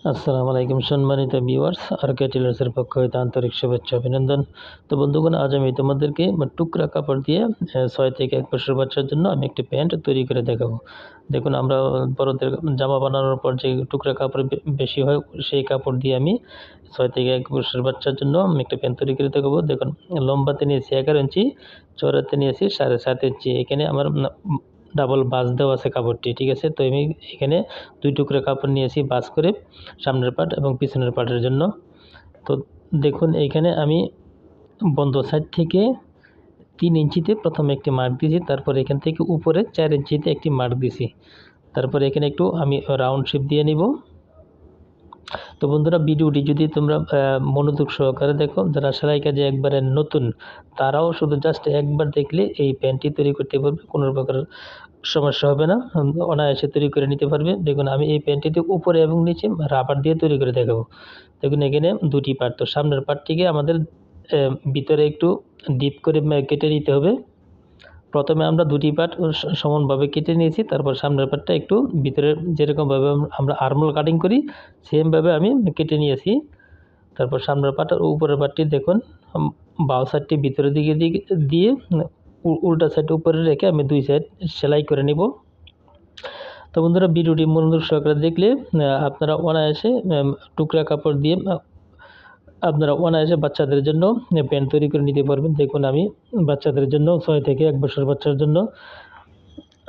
আসসালামু আলাইকুম সম্মানিত ভিউয়ার্স, আরকে টেলার্সের পক্ষ হইতে আন্তরিক শুভেচ্ছা অভিনন্দন। তো বন্ধুগণ, আজ আমি তোমাদেরকে টুকরা কাপড় দিয়ে 6 থেকে 1 বছর বাচ্চার জন্য আমি একটি প্যান্ট তৈরি করে দেখাবো। দেখুন, আমরা বড়দের জামা বানানোর পর যে টুকরা কাপড় বেশি হয়, সেই কাপড় দিয়ে আমি 6 থেকে 1 বছর বাচ্চার জন্য আমি একটা প্যান্ট তৈরি করে দেখাবো। দেখুন, লম্বাতে নিয়েছি 11 ইঞ্চি, চওড়াতে নিয়েছি 7.5 ইঞ্চি। এখানে আমার ডাবল ভাঁজ দেওয়া আছে কাপড়টি, ঠিক আছে। তো আমি এখানে 2 টুকরা কাপড় নিয়েছি ভাঁজ করে, সামনের পার্ট এবং পিছনের পার্টের জন্য। তো দেখুন, এইখানে আমি বন্ধ সাইড থেকে 3 ইঞ্চিতে প্রথমে একটি মার্ক দিয়েছি, তারপর এখান থেকে উপরে 4 ইঞ্চিতে একটি মার্ক দিয়েছি, তারপর এখানে একটু আমি রাউন্ড শেপ দিয়ে নিব। তো বন্ধুরা, ভিডিওটি যদি তোমরা মনোযোগ সহকারে দেখো, যারা সেলাই কাজে একবারে নতুন, তারাও শুধু জাস্ট একবার দেখলে এই প্যান্টটি তৈরি করতে পারবে, কোনো প্রকার সমস্যা হবে না, অনায়াসে তৈরি করে নিতে পারবে। দেখুন, আমি এই প্যান্টটিতে উপরে এবং নিচে রাবার দিয়ে তৈরি করে দেখাবো। দেখুন, এখানে 2টি পার্ট। তো সামনের পার্টটিকে আমাদের ভিতরে একটু ডিপ করে কেটে নিতে হবে। প্রথমে আমরা 2টি পার্ট সমানভাবে কেটে নিয়েছি, তারপর সামনের পার্টটা একটু ভিতরে যেরকমভাবে আমরা আর্মহোল কাটিং করি সেমভাবে আমি কেটে নিয়েছি। তারপর সামনের পার্ট আর উপরের পার্টটি দেখুন, বাউ সাইডটি ভিতরের দিকে দিয়ে উল্টা সাইড উপরে রেখে আমি 2 সাইড সেলাই করে নিব। তো বন্ধুরা, ভিডিওটি মনোযোগ সহকারে দেখলে আপনারা অনায়াসে টুকরা কাপড় দিয়ে আপনারা অনায়াসে বাচ্চাদের জন্য প্যান্ট তৈরি করে নিতে পারবেন। দেখুন, আমি বাচ্চাদের জন্য 6 থেকে 1 বছর বাচ্চার জন্য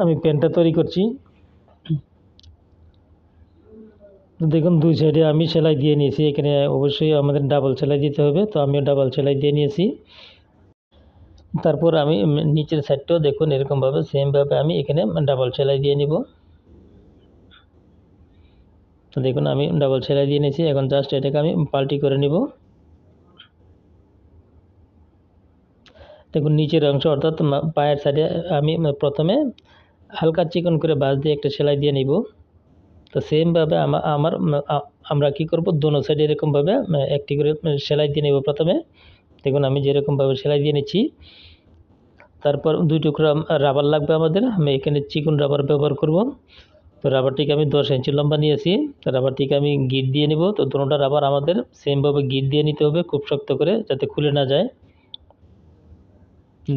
আমি প্যান্টটা তৈরি করছি। দেখুন, 2 সাইডে আমি সেলাই দিয়ে নিয়েছি। এখানে অবশ্যই আমাদের ডাবল সেলাই দিতে হবে, তো আমিও ডাবল সেলাই দিয়ে নিয়েছি। তারপর আমি নিচের সাইডটাও দেখুন এরকমভাবে সেমভাবে আমি এখানে ডাবল সেলাই দিয়ে নিব। তো দেখুন, আমি ডাবল সেলাই দিয়ে নিয়েছি। এখন জাস্ট এটাকে আমি পাল্টি করে নিব। দেখুন, নিচের অংশ অর্থাৎ পায়ের সাইডে আমি প্রথমে হালকা চিকন করে ভাঁজ দিয়ে একটা সেলাই দিয়ে নিব। তো সেমভাবে আমরা কি করব, দোনো সাইডে এরকমভাবে একটি করে সেলাই দিয়ে নেব প্রথমে। দেখুন, আমি যেরকমভাবে সেলাই দিয়ে নিচ্ছি। তারপর 2 টুকরা রাবার লাগবে আমাদের। আমি এখানে চিকন রাবার ব্যবহার করব। তো রাবারটিকে আমি 10 ইঞ্চি লম্বা নিয়েছি। তো রাবারটিকে আমি গিট দিয়ে নিব। তো দোনোটা রাবার আমাদের সেমভাবে গিট দিয়ে নিতে হবে, খুব শক্ত করে, যাতে খুলে না যায়।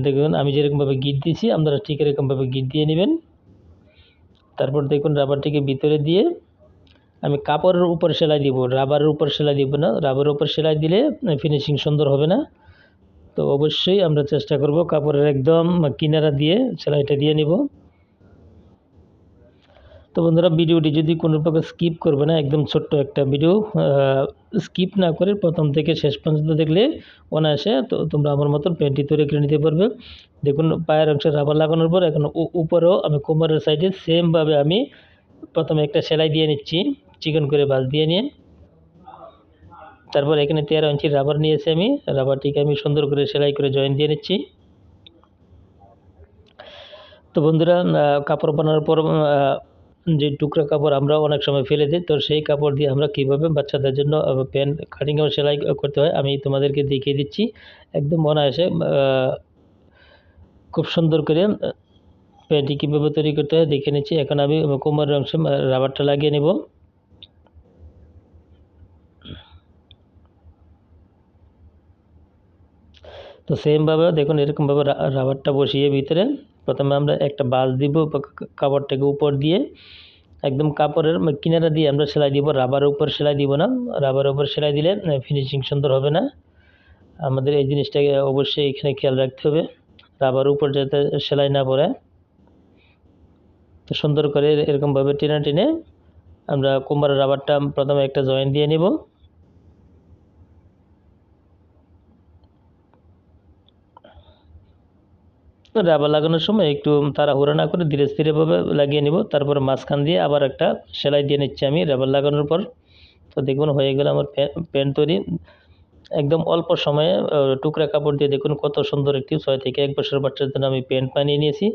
দেখুন, আমি যেরকমভাবে গিট দিয়েছি আপনারা ঠিক এরকমভাবে গিট দিয়ে নেবেন। তারপর দেখুন, রাবারটিকে ভিতরে দিয়ে আমি কাপড়ের উপর সেলাই দিব, রাবারের উপর সেলাই দিব না। রাবারের উপর সেলাই দিলে ফিনিশিং সুন্দর হবে না। তো অবশ্যই আমরা চেষ্টা করব কাপড়ের একদম কিনারা দিয়ে সেলাইটা দিয়ে নিব। তো বন্ধুরা, ভিডিওটি যদি কোনো প্রকার স্কিপ করবে না, একদম ছোট্ট একটা ভিডিও, স্কিপ না করে প্রথম থেকে শেষ পর্যন্ত দেখলে অনায়াসে তো তোমরা আমার মতন প্যান্টটি তৈরি করে নিতে পারবে। দেখুন, পায়ের অংশে রাবার লাগানোর পর এখন উপরেও আমি কোমরের সাইডে সেমভাবে আমি প্রথমে একটা সেলাই দিয়ে নিচ্ছি, চিকন করে ভাঁজ দিয়ে নিয়ে। তারপর এখানে 13 ইঞ্চি রাবার নিয়েছি আমি। রাবারটিকে আমি সুন্দর করে সেলাই করে জয়েন দিয়ে নিচ্ছি। তো বন্ধুরা, কাপড় বানানোর পর যে টুকরা কাপড় আমরা অনেক সময় ফেলে দিই, তো সেই কাপড় দিয়ে আমরা কীভাবে বাচ্চাদের জন্য প্যান্ট কাটিং এবং সেলাই করতে হয় আমি তোমাদেরকে দেখিয়ে দিচ্ছি। একদম অনায়াসে খুব সুন্দর করে প্যান্টটি কীভাবে তৈরি করতে হয় দেখে নিচ্ছি। এখন আমি কোমরের অংশে রাবারটা লাগিয়ে নেব। তো সেমভাবে দেখুন, এরকমভাবে রাবারটা বসিয়ে ভিতরে প্রথমে আমরা একটা বাঁশ দিব, কাপড়টাকে উপর দিয়ে একদম কাপড়ের কিনারা দিয়ে আমরা সেলাই দিব, রাবারের উপর সেলাই দিব না। রাবারের উপর সেলাই দিলে ফিনিশিং সুন্দর হবে না। আমাদের এই জিনিসটাকে অবশ্যই এখানে খেয়াল রাখতে হবে, রাবারের উপর যাতে সেলাই না পড়ে। তো সুন্দর করে এরকমভাবে টেনে টেনে আমরা কোমরের রাবারটা প্রথমে একটা জয়েন দিয়ে নিব। রাবার লাগানোর সময় একটু তাড়াহুড়ো না করে ধীরে স্থিরভাবে লাগিয়ে নিব। তারপর মাঝখান দিয়ে আবার একটা সেলাই দিয়ে নিচ্ছি আমি রাবার লাগানোর পর। তো দেখুন, হয়ে গেল আমার প্যান্ট তৈরি। একদম অল্প সময়ে টুকরা কাপড় দিয়ে দেখুন কত সুন্দর একটি 6 থেকে 1 বছর বাচ্চার জন্য আমি প্যান্ট বানিয়ে নিয়েছি।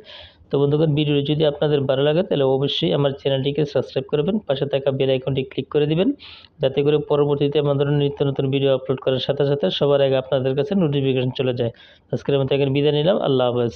তো বন্ধুগণ, ভিডিওটি যদি আপনাদের ভালো লাগে তাহলে অবশ্যই আমার চ্যানেলটিকে সাবস্ক্রাইব করবেন, পাশে থাকা বেল আইকনটি ক্লিক করে দিবেন, যাতে করে পরবর্তীতে আমাদের নিত্য নতুন ভিডিও আপলোড করার সাথে সাথে সবার আগে আপনাদের কাছে নোটিফিকেশন চলে যায়। আজকের মতো এখানে বিদায় নিলাম। আল্লাহ হাফেজ।